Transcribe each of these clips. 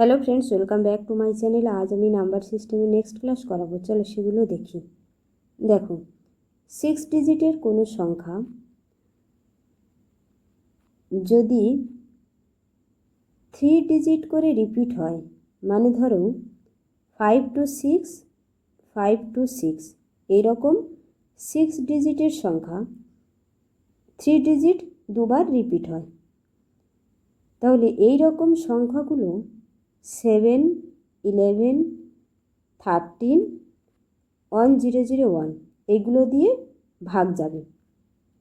Hello friends, welcome back to my channel. আজ আমি number সিস্টেমে নেক্সট ক্লাস করাবো। চলো সেগুলো দেখি। দেখো, 6 ডিজিটের কোনো সংখ্যা যদি 3 ডিজিট করে রিপিট হয়, মানে ধরো 5 to 6, 5 to 6, এইরকম 6 ডিজিটের সংখ্যা 3 ডিজিট দুবার রিপিট হয়, তাহলে এই রকম সংখ্যাগুলো 7, 11, 13, 1001 এগুলো দিয়ে ভাগ যাবে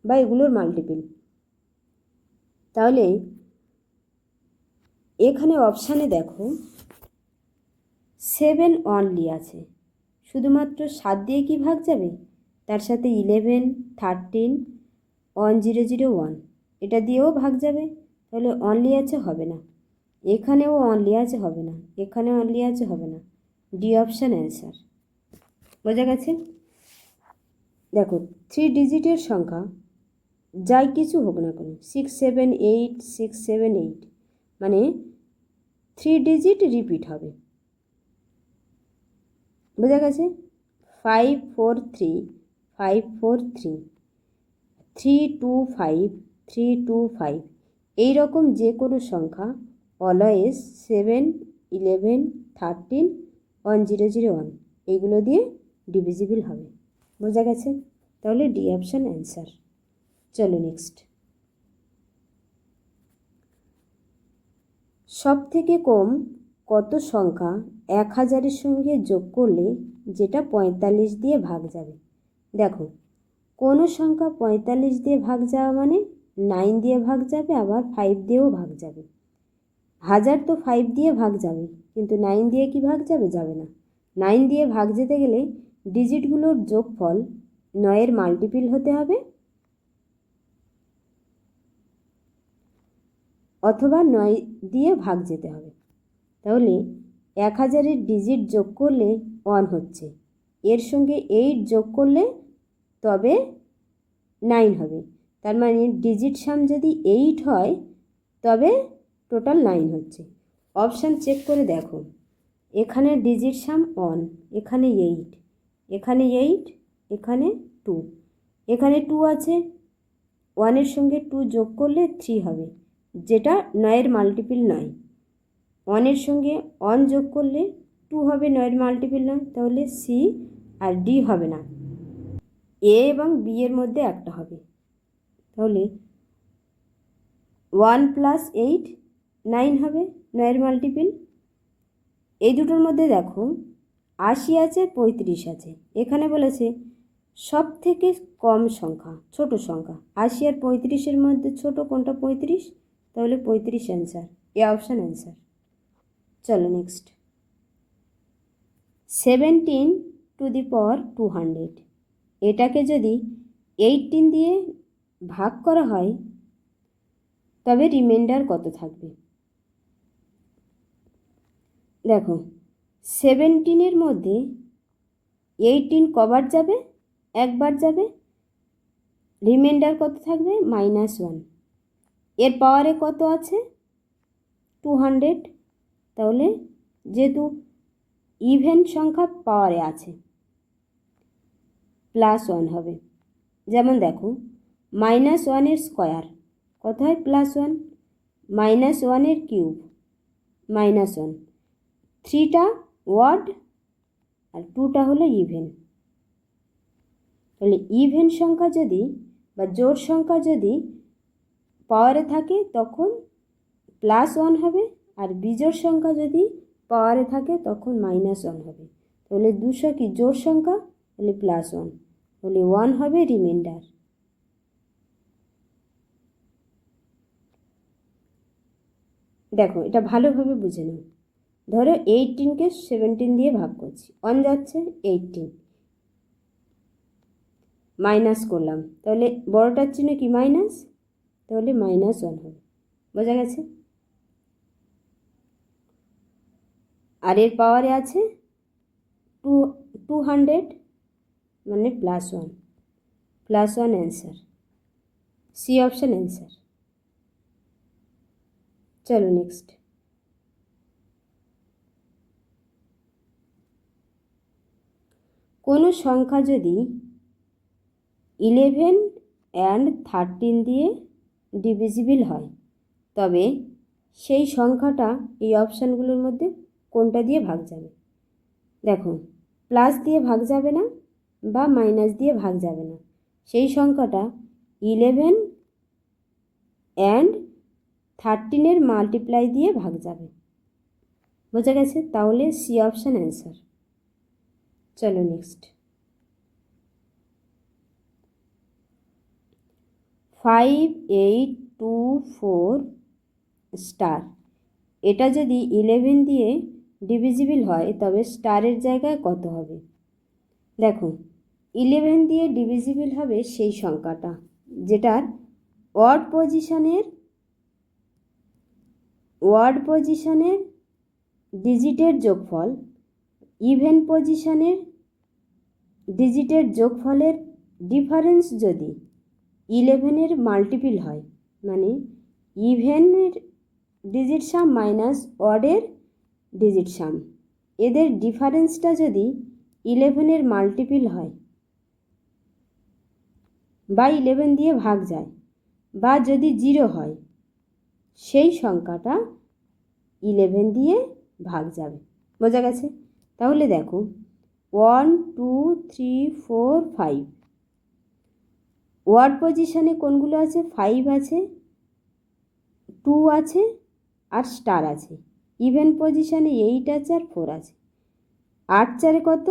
বা এগুলোর মাল্টিপল। তাহলে এখানে অপশানে দেখো 7 অনলি আছে, শুধুমাত্র 7 দিয়ে কি ভাগ যাবে? তার সাথে 11, 13, 1001 এটা দিয়েও ভাগ যাবে, তাহলে অনলি আছে, হবে না। এখানেও অনলি আছে, হবে না। এখানে অনলি আছে, হবে না। D option answer. বোঝা গেছে? দেখো, 3 ডিজিটের সংখ্যা যাই কিছু হোক না কেন, 678, 678 মানে 3 ডিজিট রিপিট হবে। বোঝা গেছে? 543, 543, 325, 325 এইরকম যে কোনো সংখ্যা অলওয়েজ 7, 11, 13, 1001 এইগুলো দিয়ে ডিভিজিবল হবে। বোঝা গেছে? তাহলে ডি অপশান অ্যান্সার। চলো নেক্সট। সব থেকে কম কত সংখ্যা 1000-এর সঙ্গে যোগ করলে যেটা 45 দিয়ে ভাগ যাবে? দেখো, কোনো সংখ্যা 45 দিয়ে ভাগ যাওয়া মানে 9 দিয়ে ভাগ যাবে, আবার 5 দিয়েও ভাগ যাবে। 1000 তো 5 দিয়ে ভাগ যাবে, কিন্তু 9 দিয়ে কি ভাগ যাবে? যাবে না। 9 দিয়ে ভাগ যেতে গেলে ডিজিটগুলোর যোগফল 9-এর মাল্টিপল হতে হবে, অথবা 9 দিয়ে ভাগ যেতে হবে। তাহলে 1000-এর ডিজিট যোগ করলে 1 হচ্ছে, এর সঙ্গে 8 যোগ করলে তবে 9 হবে। তার মানে ডিজিট সাম যদি 8 হয় তবে টোটাল 9 হচ্ছে। অপশান চেক করে দেখো, এখানে ডিজিট সাম 1, এখানে 8, এখানে 8, এখানে 2, এখানে 2 আছে, 1-এর সঙ্গে 2 যোগ করলে 3 হবে, যেটা 9-এর মাল্টিপল নয়। 1-এর সঙ্গে 1 যোগ করলে 2 হবে, 9-এর মাল্টিপল নয়। তাহলে সি আর ডি হবে না, এ এবং বি এর মধ্যে একটা হবে। তাহলে 1 + 8, 9 হবে, 9-এর মাল্টিপল। এই দুটোর মধ্যে দেখো 80 আছে, 35 আছে। এখানে বলেছে সব থেকে কম সংখ্যা, ছোট সংখ্যা 80 আর 35-এর মধ্যে ছোট কোনটা? 35। তাহলে 35 অ্যান্সার, এ অপশান অ্যান্সার। চলো নেক্সট। 17^200 এটাকে যদি 18 দিয়ে ভাগ করা হয় তবে রিমাইন্ডার কত থাকবে? দেখো, 17-এর মধ্যে 18 কবার যাবে? একবার যাবে, রিমাইন্ডার কত থাকবে? -1। এর পাওয়ারে কত আছে? 200। তাহলে যেহেতু ইভেন সংখ্যা পাওয়ারে আছে, +1 হবে। যেমন দেখো, -1-এর স্কোয়ার কত হয়? +1। -1-এর কিউব -1। 3টা ওয়ার্ড আর 2টা হলো ইভেন। তাহলে ইভেন সংখ্যা যদি বা জোড় সংখ্যা যদি পাওয়ারে থাকে তখন +1 হবে, আর বিজোড় সংখ্যা যদি পাওয়ারে থাকে তখন -1 হবে। তাহলে 200 কি জোড় সংখ্যা? তাহলে +1, তাহলে 1 হবে রিমাইন্ডার। দেখো, এটা ভালোভাবে বুঝে নাও। ধরো 18কে 17 দিয়ে ভাগ করছি, 1 যাচ্ছে, 18 মাইনাস করলাম, তাহলে বড়টার চিহ্ন কি? মাইনাস, তাহলে -1 হবে। বোঝা গেছে? আর এর পাওয়ারে আছে 200 মানে +1, +1 অ্যান্সার, সি অপশান অ্যান্সার। চলো নেক্সট। কোনো সংখ্যা যদি 11 and 13 দিয়ে ডিভিজিবল হয় তবে সেই সংখ্যাটা এই অপশানগুলোর মধ্যে কোনটা দিয়ে ভাগ যাবে? দেখো, প্লাস দিয়ে ভাগ যাবে না বা মাইনাস দিয়ে ভাগ যাবে না, সেই সংখ্যাটা 11 and 13 মাল্টিপ্লাই দিয়ে ভাগ যাবে। বোঝা গেছে? তাহলে সি অপশান অ্যান্সার। চলো নেক্সট। 5 8 2 4 স্টার, এটা যদি 11 দিয়ে ডিভিজিবল হয় তবে স্টারের জায়গায় কত হবে? দেখো, 11 দিয়ে ডিভিজিবল হবে সেই সংখ্যাটা যেটার ওয়ার্ড পজিশনের ডিজিটের যোগফল ইভেন পজিশনের ডিজিটের যোগফলের ডিফারেন্স যদি 11 মাল্টিপল হয়, মানে ইভেনের ডিজিট সাম মাইনাস অডের ডিজিট সাম, এদের ডিফারেন্সটা যদি 11 মাল্টিপল হয় বা 11 দিয়ে ভাগ যায় বা যদি 0 হয়, সেই সংখ্যাটা 11 দিয়ে ভাগ যাবে। বোঝা গেছে? তাহলে দেখো 1 2 3 4 5 ওয়ার্ড পজিশনে কোনগুলো আছে? 5 আছে, 2 আছে আর স্টার আছে। ইভেন পজিশনে 8 আছে আর 4 আছে। 8 4 কত?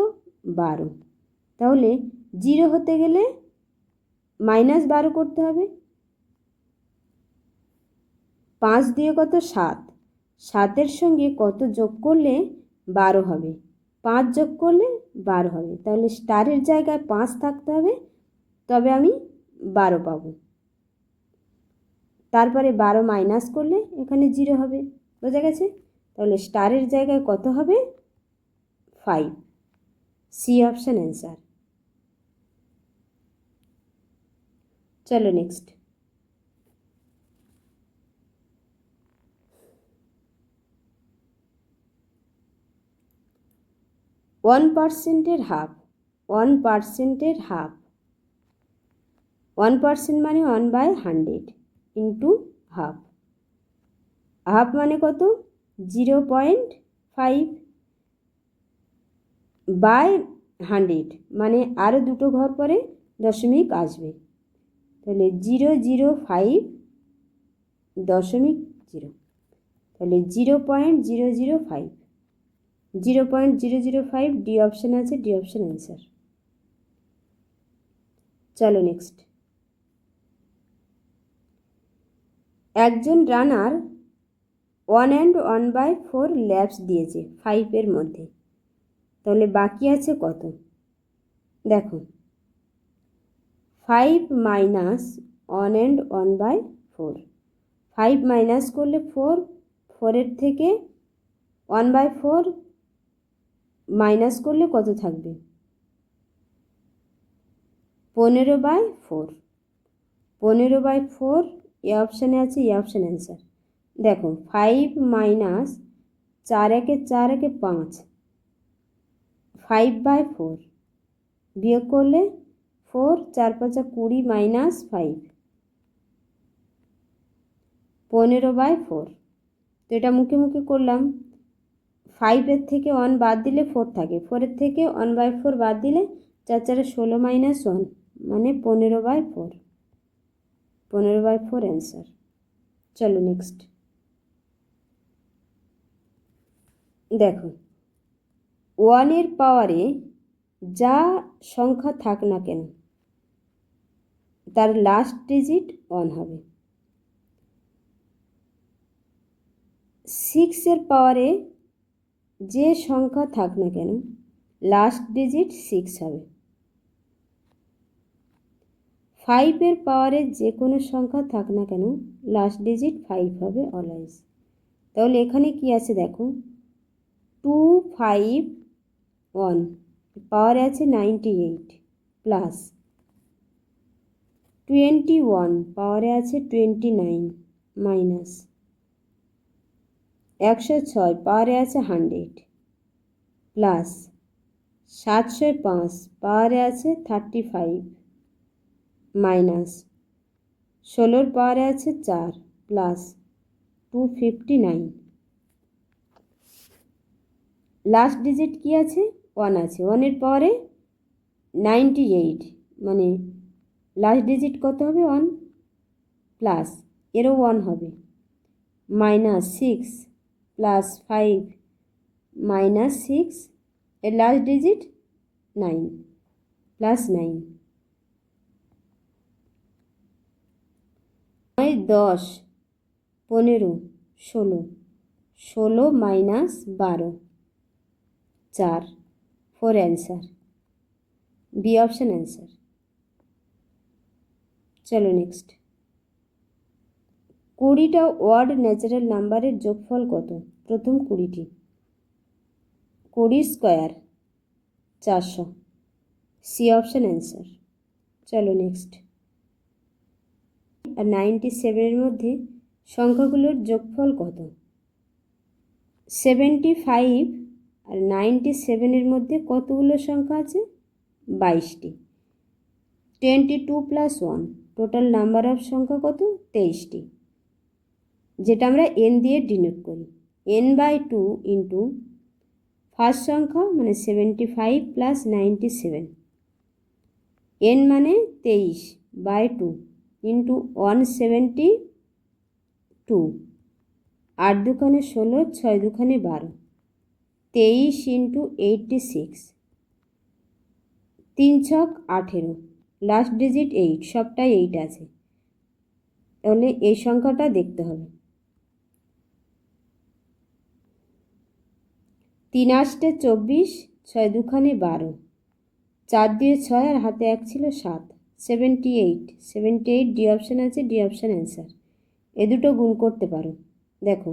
12। তাহলে 0 হতে গেলে -12 করতে হবে। 5 দিয়ে কত? 7। 7-এর সঙ্গে কত যোগ করলে 12 হবে? 5 যোগ করলে 12 হবে। তাহলে স্টারের জায়গায় 5 থাকতে হবে, তবে আমি 12 পাবো। তারপরে 12 মাইনাস করলে এখানে 0 হবে। বোঝা গেছে? তাহলে স্টারের জায়গায় কত হবে? 5। C option answer. চলো নেক্সট। 1%-এর হাফ। 1%-এর হাফ, 1% মানে 1/100 ইন্টু হাফ। হাফ মানে কত? 0.5 বাই 100, মানে আরও দুটো ঘর পরে দশমিক আসবে। তাহলে 0.005, তাহলে 0.005, 0.005 ডি অপশান আছে, ডি অপশান অ্যান্সার। চলো নেক্সট। একজন রানার 1 and 1/4 ল্যাপস দিয়েছে 5-এর মধ্যে, তাহলে বাকি আছে কত? দেখো, 5 মাইনাস 1 and 1/4, 5 মাইনাস করলে 4, 4-এর থেকে 1/4 মাইনাস করলে কত থাকবে? 15/4। 15/4 এ অপশানে আছে, এ অপশান অ্যান্সার। দেখো, 5 মাইনাস 4 একে 4 একে 5, 5/4 বিয়োগ করলে 4, 4 5 20 মাইনাস 5, 15/4। তো এটা মুখে মুখে করলাম। 5-এর থেকে 1 বাদ দিলে 4 থাকে, 4-এর থেকে 1/4 বাদ দিলে 4 4 16 মাইনাস 1 মানে 15/4। 15/4 অ্যান্সার। চলো নেক্সট। দেখো, 1-এর পাওয়ারে যা সংখ্যা থাক না কেন তার লাস্ট ডিজিট 1 হবে। 6-এর পাওয়ারে যে সংখ্যা থাক না কেন লাস্ট ডিজিট 6 হবে। 5-এর পাওয়ারে যে কোনো সংখ্যা থাক না কেন লাস্ট ডিজিট 5 হবে অলওয়েজ। তাহলে এখানে কি আছে দেখো, 2 5 1 পাওয়ারে আছে 98 প্লাস 21 পাওয়ারে আছে 29 মাইনাস 106 পাওয়ারে আছে 100 প্লাস 705 পাওয়ারে আছে 35 মাইনাস 16 পাওয়ারে আছে 4 প্লাস 259। লাস্ট ডিজিট কি আছে? 1 আছে। 1-এর পাওয়ারে 98, মানে লাস্ট ডিজিট কত হবে? 1 প্লাস এরও 1 হবে, মাইনাস 6 প্লাস 5 মাইনাস 6, এর last digit 9 plus 9। 9, 10, 15, 16, 16 minus 12, 4, 4 answer, B option answer. চলো নেক্সট। 20টা ওয়ার্ড ন্যাচারাল নাম্বারের যোগফল কত? প্রথম 20টি। 20 স্কোয়ার 400, সি অপশান অ্যান্সার। চলো নেক্সট। আর 97-এর মধ্যে সংখ্যাগুলোর যোগফল কত? 75 আর 97-এর মধ্যে কতগুলো সংখ্যা আছে? 22টি। 22 প্লাস 1, টোটাল নাম্বার অফ সংখ্যা কত? 23টি, যেটা আমরা n দিয়ে ডিনোট করি। n/2 ইন্টু ফার্স্ট সংখ্যা মানে 75 প্লাস 97, n মানে 23/2 ইন্টু 172, 8 দুখানে 16, 6 দুখানে 12, 23 ইন্টু 86, 3 ছক 18, লাস্ট ডিজিট 8, সবটাই 8 আছে। তাহলে এই সংখ্যাটা দেখতে হবে। 3 8 24, 6 দুখানে 12, 4 দিয়ে 6 আর হাতে 1 ছিল 7, 78, 78 ডি অপশান আছে, ডি অপশান অ্যান্সার। এ দুটো গুণ করতে পারো। দেখো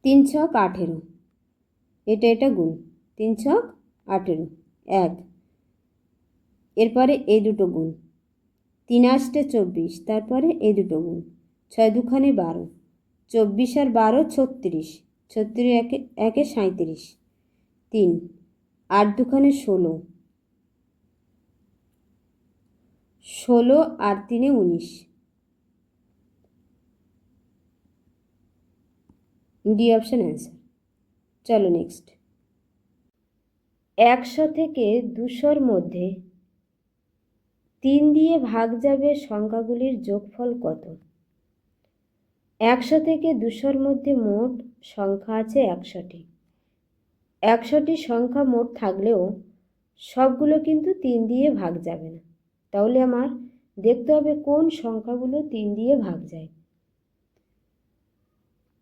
3 ছক 18, এটা গুণ, 3 ছক 18, 1, এরপরে এই দুটো গুণ, 3 8 24, তারপরে এই দুটো গুণ, 6 দুখানে 12, 24 আর 12 36, 36 একে 37, 3, 8 দুখানে 16, 16 আর 3 19, ডি অপশান অ্যান্সার। চলো নেক্সট। 100 থেকে 200-র মধ্যে 3 দিয়ে ভাগ যাবে সংখ্যাগুলির যোগফল কত? 100 থেকে 200-র মধ্যে মোট সংখ্যা আছে 100টি। 100টি সংখ্যা মোট থাকলেও সবগুলো কিন্তু 3 দিয়ে ভাগ যাবে না। তাহলে আমার দেখতে হবে কোন সংখ্যাগুলো 3 দিয়ে ভাগ যায়।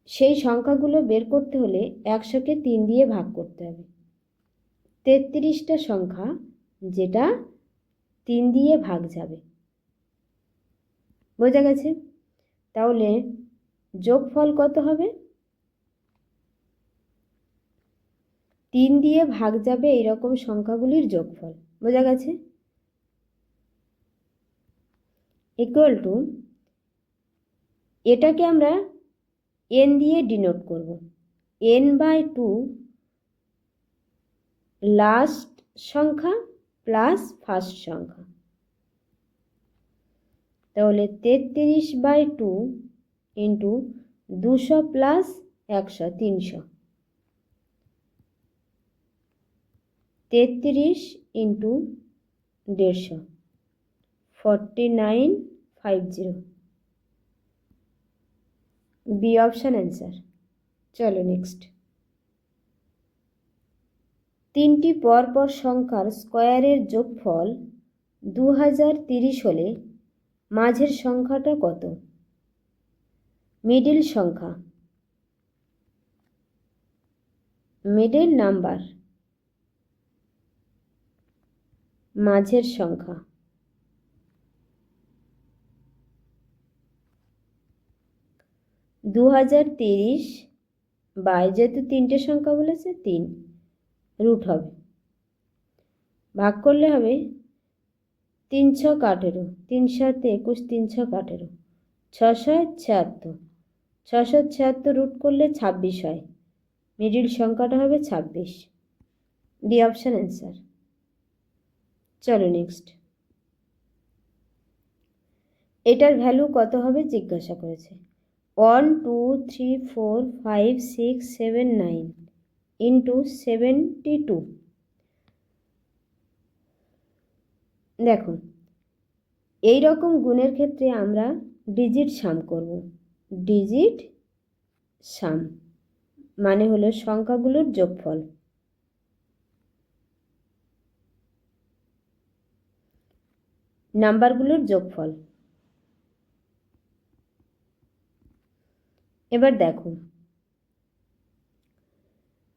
সেই সংখ্যাগুলো বের করতে হলে 100কে 3 দিয়ে ভাগ করতে হবে। 33টা সংখ্যা যেটা 3 দিয়ে ভাগ যাবে। বোঝা গেছে? তাহলে যোগফল কত হবে? 3 দিয়ে ভাগ যাবে এইরকম সংখ্যাগুলির যোগফল। বোঝা গেছে? ইকুয়াল টু, এটাকে আমরা n দিয়ে ডিনোট করব। n/2 লাস্ট সংখ্যা প্লাস ফার্স্ট সংখ্যা। তাহলে 33/2 into 200 plus 100, 300, 33 into 150, 4950, B option answer. চলো নেক্সট। 3টি পরপর সংখ্যার স্কোয়ারের যোগফল 2030 হলে মাঝের সংখ্যাটা কত? মিডল সংখ্যা, মিডল নাম্বার, মাঝের সংখ্যা। 2030 বাই, যেহেতু 3টে সংখ্যা বলেছে 3, রুট হবে, ভাগ করলে হবে 3 ছক 18, 3 7 21, 3 ছক 18, 676, 676 রুট করলে 26 হয়, মিডিল সংখ্যাটা হবে 26। D option answer. চলো নেক্সট। এটার ভ্যালু কত হবে জিজ্ঞাসা করেছে। 1 2 3 4 5 6 7 9 ইন্টু 72। দেখো এই রকম গুণের ক্ষেত্রে আমরা ডিজিট সাম করব। ডিজিট সাম মানে হলো সংখ্যাগুলোর যোগফল। নাম্বারগুলোর যোগফল। এবার দেখো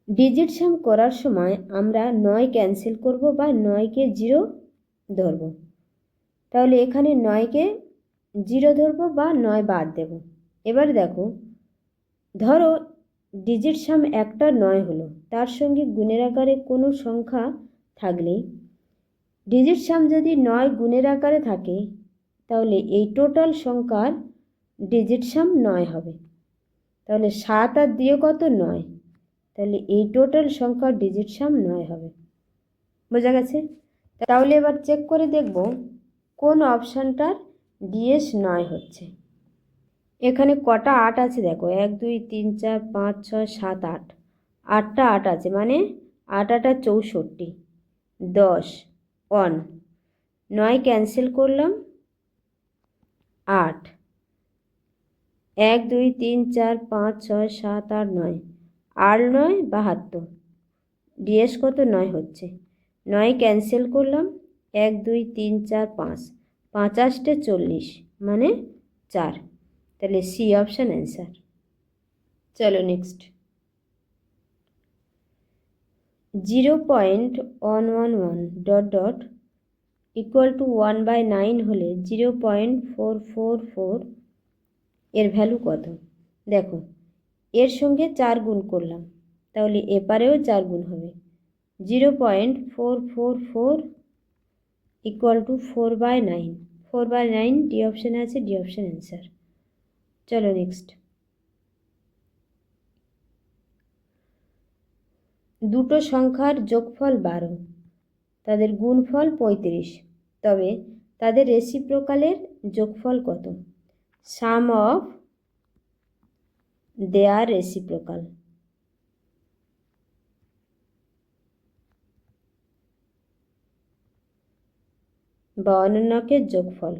ডিজিট সাম করার সময় আমরা 9 ক্যান্সেল করব বা 9কে 0 ধরব। তাহলে এখানে 9কে 0 ধরব বা 9 বাদ দেব। এবার দেখো ধরো ডিজিট সাম একটা 9 হলো, তার সঙ্গে গুণের আকারে কোনো সংখ্যা থাকলে ডিজিট সাম যদি 9 গুণের আকারে থাকে তাহলে এই টোটাল সংখ্যার ডিজিট সাম 9 হবে। তাহলে 7 আর 2 কত 9, তাহলে এই টোটাল সংখ্যার ডিজিট সাম 9 হবে। বোঝা গেছে? তাহলে এবার চেক করে দেখব কোন অপশানটার ডিএস 9 হচ্ছে। এখানে কটা 8 আছে দেখো, 1 2 3 4 5 6 7 8, 8টা 8 আছে, মানে 8 8 64, 10 1, 9 ক্যান্সেল করলাম 8, 1 2 3 4 5 6 7 8 9, 8 9 72, ডিএস কত 9 হচ্ছে। 9 ক্যান্সেল করলাম 1 2 3 4 5, 5 8 40 মানে 4, তাহলে সি অপশান অ্যান্সার। চলো next. 0.111 dot dot equal to 1/9 হলে 0.444 এর ভ্যালু কত? দেখো এর সঙ্গে 4 গুণ করলাম, তাহলে এপারেও 4 গুণ হবে। 0.444 ইকুয়াল টু 4/9, 4/9 ডি অপশানে আছে, ডি অপশান অ্যান্সার। চলো নেক্সট। দুটো সংখ্যার যোগফল 12, তাদের গুণফল 35, তবে তাদের রেসিপ্রোকালের যোগফল কত? সাম অফ দেয়ার রেসিপ্রোকাল। 52 যোগফল।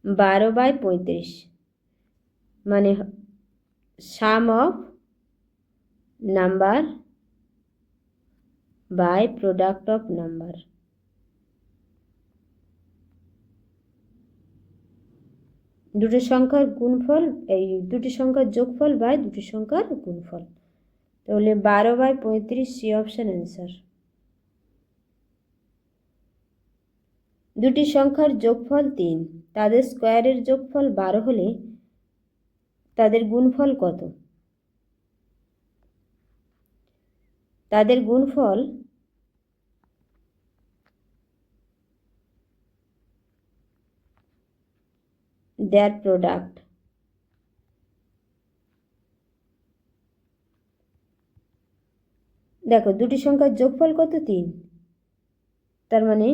বারো বাই 35 মানে sum of number by product of number. দুটো সংখ্যার গুণফল, এই দুটি সংখ্যার যোগফল বাই দুটি সংখ্যার গুণফল। তাহলে 12/35 সি অপশান অ্যান্সার। দুটি সংখ্যার যোগফল 3, তাদের স্কোয়ারের যোগফল 12 হলে তাদের গুণফল কত? তাদের গুণফল দেয়ার প্রোডাক্ট। দেখো দুটি সংখ্যার যোগফল কত? 3, তার মানে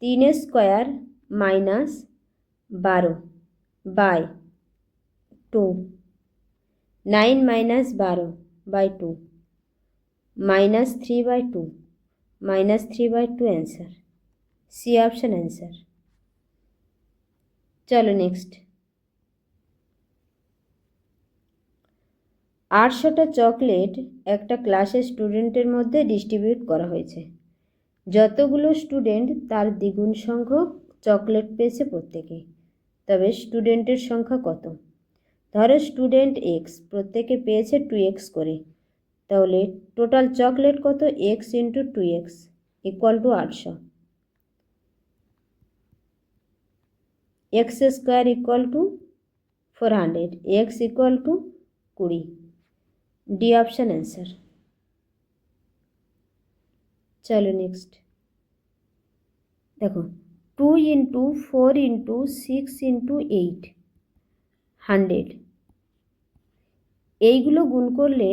3 square minus 12 by 2, 9 minus 12 by 2, minus 3/2, minus 3/2 answer. C option answer. চলো নেক্সট। 800টা চকলেট একটা ক্লাসের স্টুডেন্টের মধ্যে ডিস্ট্রিবিউট করা হয়েছে। যতগুলো স্টুডেন্ট তার দ্বিগুণ সংখ্যক চকলেট পেয়েছে প্রত্যেকে, তবে স্টুডেন্টের সংখ্যা কত? ধরো স্টুডেন্ট এক্স প্রত্যেকে পেয়েছে 2x করে, তাহলে টোটাল চকলেট কত? x into 2x equal to 800। X square equal to 400, x equal to 20, D option answer. চলো নেক্সট। দেখো 2 ইন্টু 4 ইন্টু 6 ইন্টু 8 100, এইগুলো গুণ করলে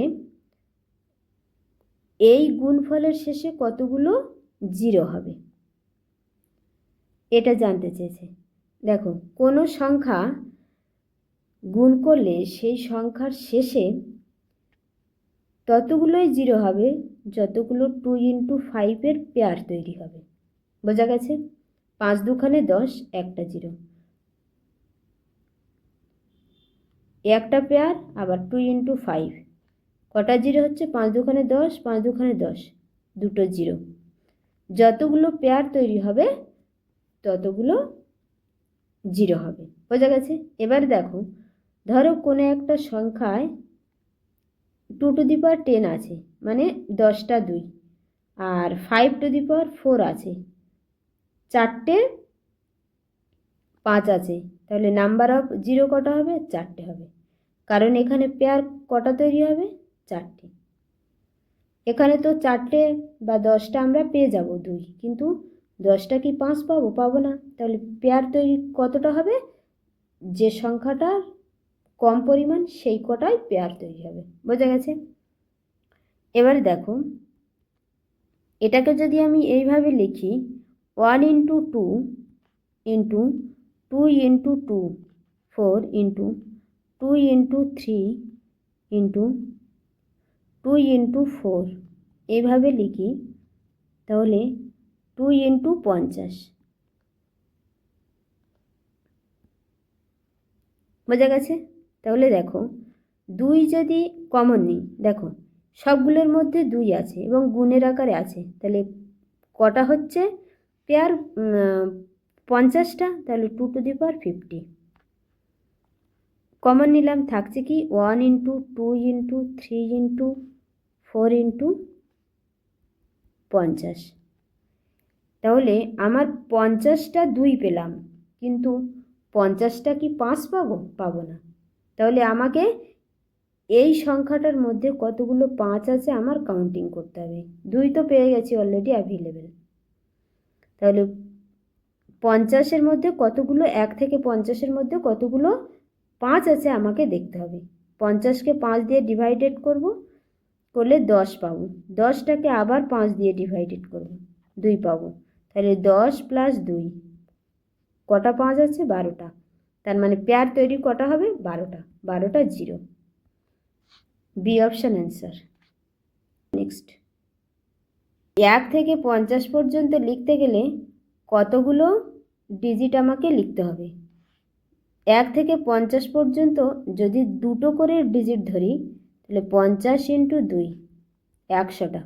এই গুণফলের শেষে কতগুলো জিরো হবে এটা জানতে চেয়েছে। দেখো কোনো সংখ্যা গুণ করলে সেই সংখ্যার শেষে ততগুলোই জিরো হবে যতগুলো 2 ইন্টু 5-এর পেয়ার তৈরি হবে। বোঝা গেছে? 5 দুখানে 10, একটা জিরো, একটা পেয়ার, আবার 2 ইন্টু 5, কটা জিরো হচ্ছে? 5 দুখানে 10, 5 দুখানে 10, দুটো জিরো। যতগুলো পেয়ার তৈরি হবে ততগুলো জিরো হবে। বোঝা গেছে? এবার দেখো, ধরো কোনো একটা সংখ্যায় 2 টু দি পাওয়ার 10 আছে, মানে 10টা 2, আর 5 টু দি পাওয়ার 4 আছে, 4টে 5 আছে, তাহলে নাম্বার অফ জিরো কটা হবে? 4টে হবে, কারণ এখানে পেয়ার কটা তৈরি হবে? 4টে। এখানে তো 4টে বা 10টা আমরা পেয়ে যাব 2, কিন্তু 10টা কি 5 পাবো? পাবো না। তাহলে পেয়ার তৈরি কতটা হবে? যে সংখ্যাটার কম পরিমাণ সেই কটাই পেয়ার তৈরি হবে। বোঝা গেছে? এবার দেখো, এটাকে যদি আমি এইভাবে লিখি 1 into 2 into 2 into 2 4 into 2 into 3 into 2 into 4 এইভাবে লিখি, তাহলে 2 ইন্টু 50। বোঝা গেছে? তাহলে দেখো, 2 যদি কমন নিই, দেখো সবগুলোর মধ্যে 2 আছে এবং গুণের আকারে আছে, তাহলে কটা হচ্ছে পেয়ার? 50টা, তাহলে 2 টু দি পাওয়ার 50 কমন নিলাম। থাকছে কি? 1 ইন্টু 2 ইন্টু 3 ইন্টু 4 ইন্টু 50। তাহলে আমার 50টা 2 পেলাম, কিন্তু 50টা কি 5 পাবো? পাবো না। তাহলে আমাকে এই সংখ্যাটার মধ্যে কতগুলো 5 আছে আমার কাউন্টিং করতে হবে। 2 তো পেয়ে গেছি অলরেডি অ্যাভেলেবেল, তাহলে 50-এর মধ্যে কতগুলো, 1 থেকে 50-এর মধ্যে কতগুলো 5 আছে আমাকে দেখতে হবে। 50কে 5 দিয়ে ডিভাইডেড করলে 10 পাবো, 10টাকে আবার 5 দিয়ে ডিভাইডেড করব, 2 পাবো। তাহলে 10 প্লাস 2, কটা 5 আছে? 12টা। তার মানে পেয়ার তৈরি কটা হবে? 12টা, 12টা zero. B option answer. Next, 1 থেকে 50 পর্যন্ত লিখতে গেলে কতগুলো ডিজিট আমাকে লিখতে হবে? 1 থেকে 50 পর্যন্ত যদি দুটো করে ডিজিট ধরি, তাহলে 50 ইন্টু 2, 100টা।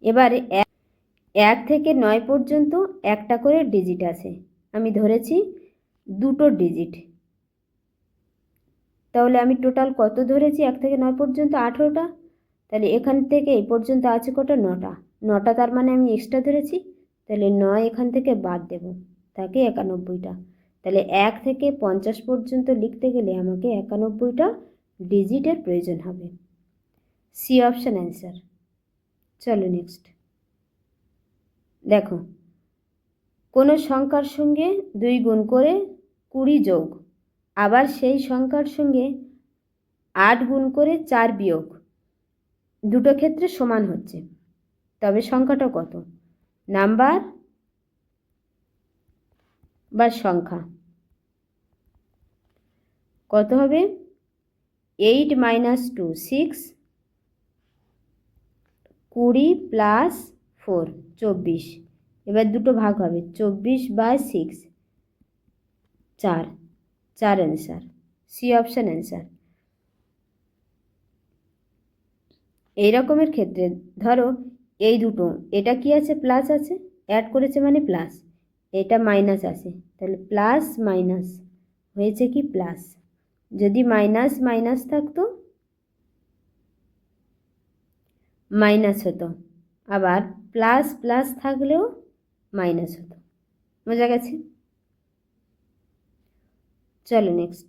এবারে 1 থেকে 9 পর্যন্ত একটা করে ডিজিট আছে, আমি ধরেছি দুটো ডিজিট, তাহলে আমি টোটাল কত ধরেছি? 1 থেকে 9 পর্যন্ত 18টা। তাহলে এখান থেকে এই পর্যন্ত আছে কটা? 9টা। 9টা, তার মানে আমি এক্সট্রা ধরেছি, তাহলে 9 এখান থেকে বাদ দেব, থাকে 91টা। তাহলে 1 থেকে 50 পর্যন্ত লিখতে গেলে আমাকে 91টা ডিজিটের প্রয়োজন হবে। C option answer. চলো নেক্সট, দেখো কোনো সংখ্যার সঙ্গে 2 গুণ করে 20 যোগ, আবার সেই সংখ্যার সঙ্গে 8 গুণ করে 4 বিয়োগ, দুটো ক্ষেত্রে সমান হচ্ছে, তবে সংখ্যাটা কত? নাম্বার বা সংখ্যা কত হবে? 8 মাইনাস 2 6, 20 প্লাস 4 24। এবার দুটো ভাগ হবে, 24/6, 4, 4 অ্যান্সার। C option answer. এই রকমের ক্ষেত্রে ধরো এই দুটো, এটা কি আছে? প্লাস আছে, অ্যাড করেছে মানে প্লাস, এটা মাইনাস আছে, তাহলে প্লাস মাইনাস হয়েছে কি প্লাস। যদি মাইনাস মাইনাস থাকতো মাইনাস হতো, আবার প্লাস প্লাস থাকলেও মাইনাস হতো। বোঝা গেছে? চলো নেক্সট,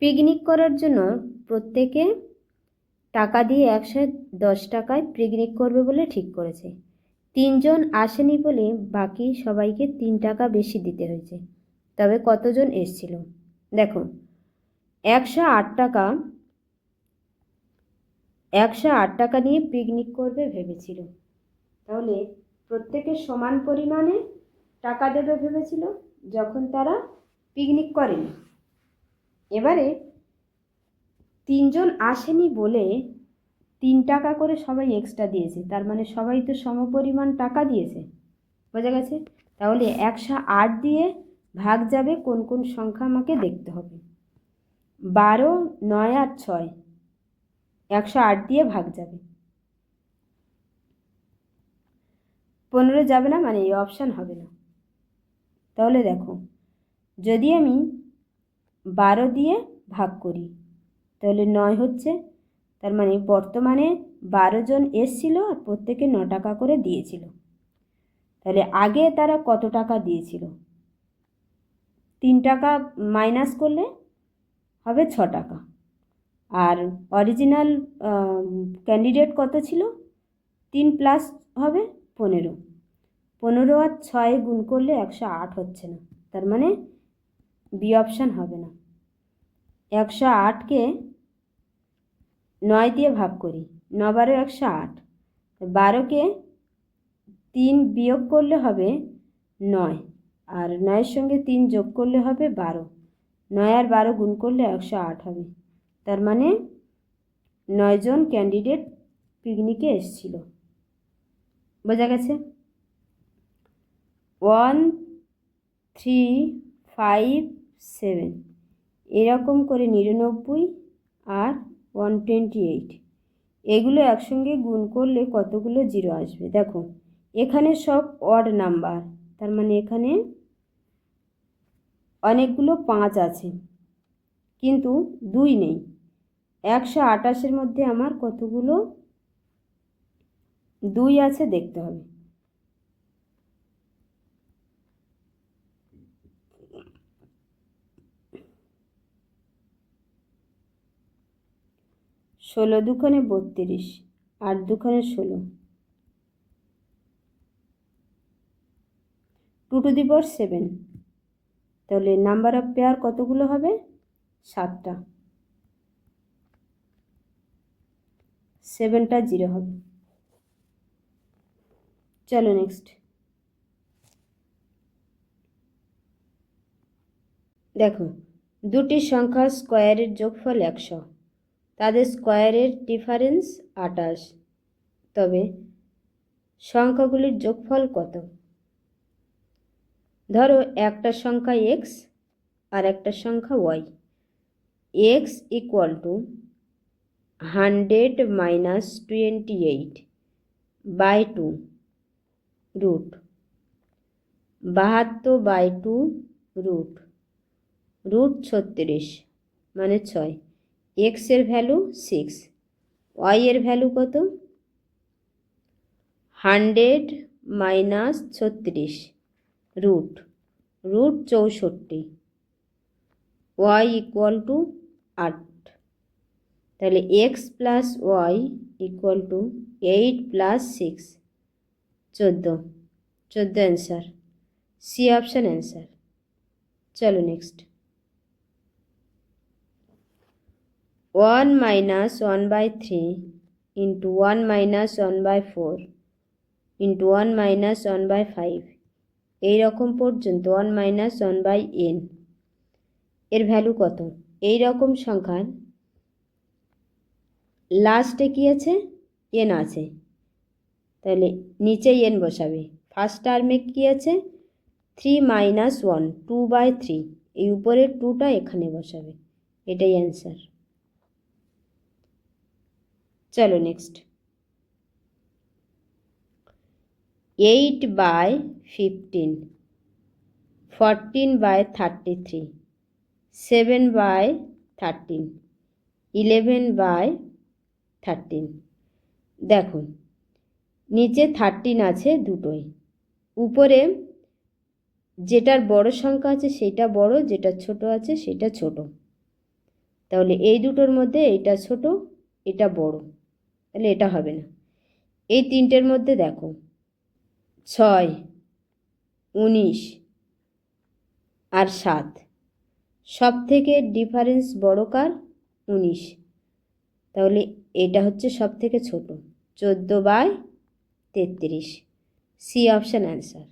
পিকনিক করার জন্য প্রত্যেকে টাকা দিয়ে 110 টাকায় পিকনিক করবে বলে ঠিক করেছে। 3 জন আসেনি বলে বাকি সবাইকে 3 টাকা বেশি দিতে হয়েছে। তবে কতজন এসেছিল? দেখো, 108 টাকা 108 টাকা নিয়ে পিকনিক করবে ভেবেছিল। তাহলে প্রত্যেকে সমান পরিমাণে টাকা দেবে ভেবেছিল যখন তারা পিকনিক করেনি। এবারে 3 জন আসেনি বলে 3 টাকা করে সবাই এক্সট্রা দিয়েছে, তার মানে সবাই তো সমপরিমাণ টাকা দিয়েছে। বোঝা গেছে? তাহলে 108 দিয়ে ভাগ যাবে কোন কোন সংখ্যা আমাকে দেখতে হবে। 12, 9 আর 6 108 দিয়ে ভাগ যাবে। 15 যাবে না, মানে এই অপশান হবে না। তাহলে দেখো, যদি আমি 12 দিয়ে ভাগ করি তাহলে 9 হচ্ছে, তার মানে বর্তমানে 12 জন এসছিল আর প্রত্যেকে 9 টাকা করে দিয়েছিল। তাহলে আগে তারা কত টাকা দিয়েছিল? 3 টাকা মাইনাস করলে হবে 6 টাকা। আর অরিজিনাল ক্যান্ডিডেট কত ছিল? 3 প্লাস হবে 15। 15 আর 6 গুণ করলে 108 হচ্ছে না, তার মানে বি অপশান হবে না। 108কে 9 দিয়ে ভাগ করি, 9 12 108। 12কে 3 বিয়োগ করলে হবে 9, আর 9-এর সঙ্গে 3 যোগ করলে হবে 12। 9 আর 12 গুণ করলে 108 হবে, তার মানে 9 জন ক্যান্ডিডেট পিকনিকে এসেছিল। বোঝা গেছে? 1 3 5 7 এরকম করে 99 আর 128 এগুলো একসঙ্গে গুণ করলে কতগুলো জিরো আসবে? দেখো, এখানে সব অড নাম্বার, তার মানে এখানে অনেকগুলো 5 আছে কিন্তু 2 নেই। 128-এর মধ্যে আমার কতগুলো 2 আছে দেখতে হবে। ষোলো 2 32, 8 2 16, 2 টু দি পাওয়ার 7। তাহলে নাম্বার অফ পেয়ার কতগুলো হবে? 7টা। 7টা জিরো হবে। চলো নেক্সট দেখো, দুটি সংখ্যা স্কোয়ারের যোগফল 100, তাদের স্কোয়ারের ডিফারেন্স 28, তবে সংখ্যাগুলির যোগফল কত? ধরো একটা সংখ্যা x আর একটা সংখ্যা y। x equal to 100 minus 28 by 2 root 72 by 2 root 36 মানে 6। x এর ভ্যালু 6, y এর ভ্যালু কত? 100 minus 36 root 64, y equal to 8। তাহলে x plus y equal to 8 plus 6 14 answer, C option answer. চলো next, 1 minus 1/3 into 1 minus 1/4 into 1 minus 1/5 এইরকম পর্যন্ত 1 minus 1/n এর value কত? এই রকম সংখ্যার লাস্টে কি আছে? n আছে, তাহলে নিচে n বসাবে। ফার্স্ট টার্মে কি আছে? 3 মাইনাস 1 2/3, এই উপরের 2টা এখানে বসাবে, এটাই অ্যান্সার। চলো নেক্সট, 8/15, 14/33, 7/13, 11/13। দেখো, নিচে 13 আছে দুটোই, উপরে যেটার বড় সংখ্যা আছে সেটা বড়, যেটা ছোট আছে সেটা ছোট। তাহলে এই দুটোর মধ্যে এটা ছোট, এটা বড়, তাহলে এটা হবে না। এই তিনটের মধ্যে দেখো 6, 19 আর 7, সব থেকে ডিফারেন্স বড় কার? 19। তাহলে এটা হচ্ছে সব থেকে ছোট, 14/33। C option answer.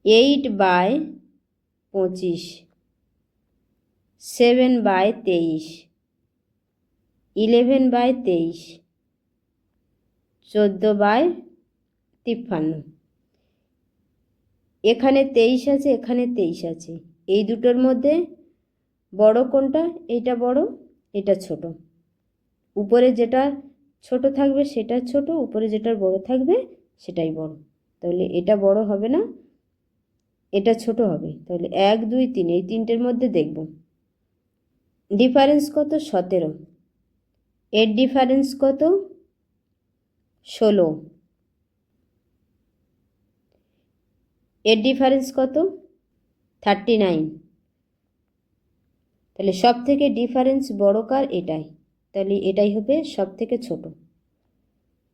8/25, 7/23, 11/23, 14/53। এখানে 23 আছে, এখানে 23 আছে। এই দুটোর মধ্যে বড় কোনটা? এইটা বড়, এটা ছোট। উপরে যেটা ছোট থাকবে সেটা ছোট, উপরে যেটা বড় থাকবে সেটাই বড়। তাহলে এটা বড় হবে না, এটা ছোট হবে। তাহলে 1, 2, 3 এই তিনটের মধ্যে দেখব ডিফারেন্স কত? 17। এর ডিফারেন্স কত? 16। এর ডিফারেন্স কত? 39। তাহলে সব থেকে ডিফারেন্স বড় কার? এটাই। তাহলে এটাই হবে সব থেকে ছোট,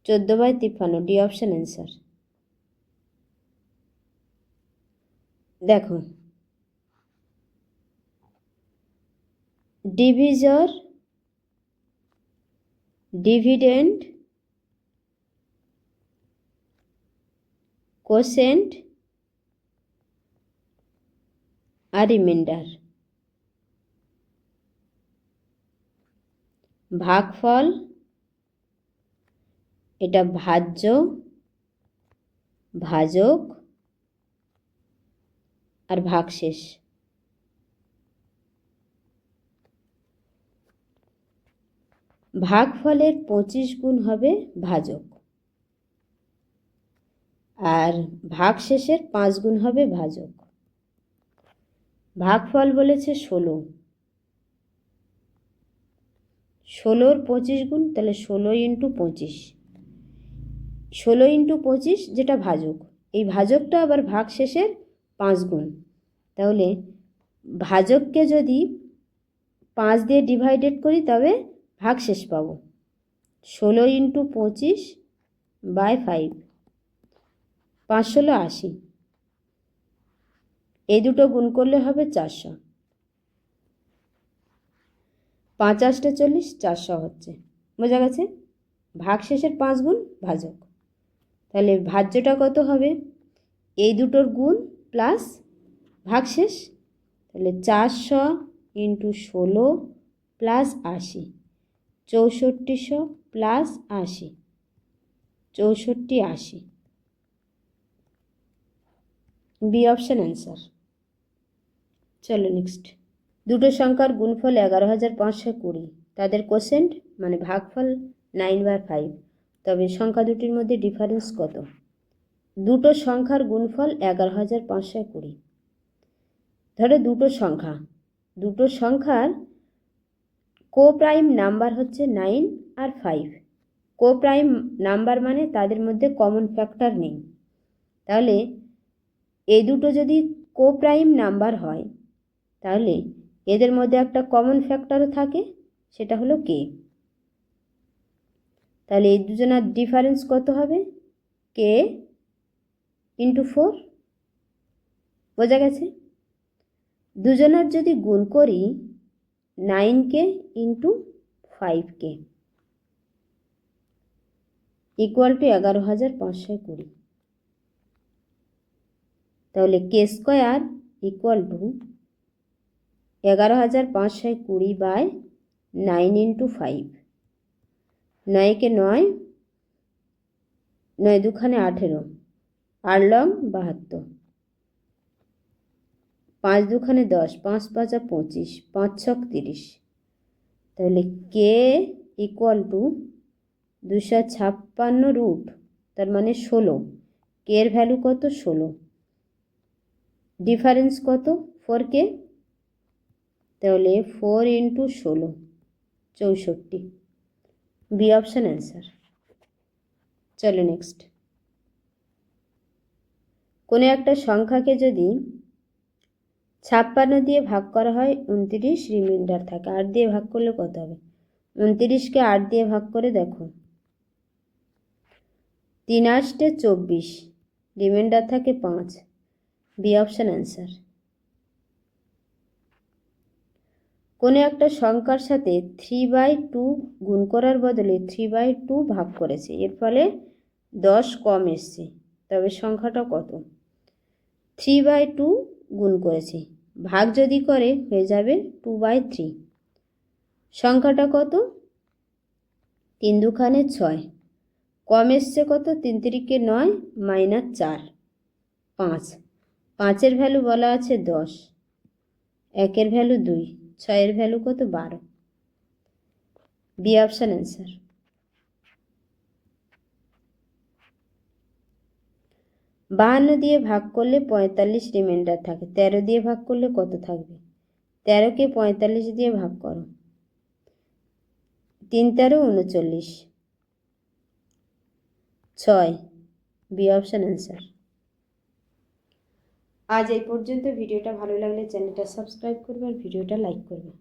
14/53। D option answer. দেখো, ডিভিজর, ডিভিডেন্ড, কোশেন্ট আর রিমাইন্ডার। ভাগফল, এটা ভাজ্য, ভাজক আর ভাগশেষ। ভাগফলের 25 গুণ হবে ভাজক, আর ভাগশেষের 5 গুণ হবে ভাজক। ভাগফল বলেছে 16, 16-র 25 গুণ, তাহলে 16 × 25, 16 × 25 যেটা ভাজক, এই ভাজকটা আবার ভাগশেষের 5 গুণ। তাহলে ভাজককে যদি 5 দিয়ে ডিভাইডেড করি তবে ভাগশেষ পাবো। 16 × 25/5, 5 × 16 80। এই দুটো গুণ করলে হবে 400। 5 × 8 = 40, 400 হচ্ছে। বোঝা গেছে? ভাগশেষের 5 গুণ ভাজক। তাহলে ভাজ্যটা কত হবে? এই দুটোর গুণ প্লাস ভাগশেষ। তাহলে 400 × 16 plus 80, 6400 plus 80, 6480। B option answer. চলো নেক্সট। দুটো সংখ্যার গুণফল 11,520, তাদের কোশেন্ট মানে ভাগফল 9/5, তবে সংখ্যা দুটির মধ্যে ডিফারেন্স কত? দুটো সংখ্যার গুণফল 11,520। ধরো দুটো সংখ্যার কোপ্রাইম নাম্বার হচ্ছে 9 আর 5। কোপ্রাইম নাম্বার মানে তাদের মধ্যে কমন ফ্যাক্টর নেই। তাহলে এই দুটো যদি কোপ্রাইম নাম্বার হয় তাহলে এদের মধ্যে একটা কমন ফ্যাক্টরও থাকে, সেটা হলো কে। তাহলে এই দুজনের ডিফারেন্স কত হবে? কে × 4। বোঝা গেছে? দুজনের যদি গুণ করি 9K × 5K = 11,520। তাহলে K² = 11,520/9 × 5। 9কে 9, 9 দুখানে 18, 8 লং 72, 5 দুখানে 10, 5 5 25, 5 ছক 30। তাহলে কে = 256 তার মানে 16। কে এর ভ্যালু কত? 16। ডিফারেন্স কত? 4K। তাহলে 4 × 16 64। B option answer. চলো নেক্সট। কোনো একটা সংখ্যাকে যদি 56 দিয়ে ভাগ করা হয় 29, রিমাইন্ডার থাকে। 8 দিয়ে ভাগ করলে কত হবে? 29কে 8 দিয়ে ভাগ করে দেখো, 3 8 24, রিমাইন্ডার থাকে 5। B option answer. কোনো একটা সংখ্যার সাথে 3/2 গুণ করার বদলে 3/2 ভাগ করেছে, এর ফলে 10 কম এসছে, তবে সংখ্যাটা কত? 3/2 গুণ করেছে, ভাগ যদি করে হয়ে যাবে 2/3। সংখ্যাটা কত? 3 দুখানে 6, কম এসছে কত? 3 তিরিকে 9 মাইনাস 4, 5। 5-এর ভ্যালু বলা আছে 10, 1-এর ভ্যালু 2, 6-এর ভ্যালু কত? 12। B option answer. 52 দিয়ে ভাগ করলে 45, রিমাইন্ডার থাকে। 13 দিয়ে ভাগ করলে কত থাকবে? 13কে 45 দিয়ে ভাগ করো, 3 13 39, 6। B option answer. আজ এই পর্যন্ত। ভিডিওটা ভালো লাগলে চ্যানেলটা সাবস্ক্রাইব করবে আর ভিডিওটা লাইক করবে।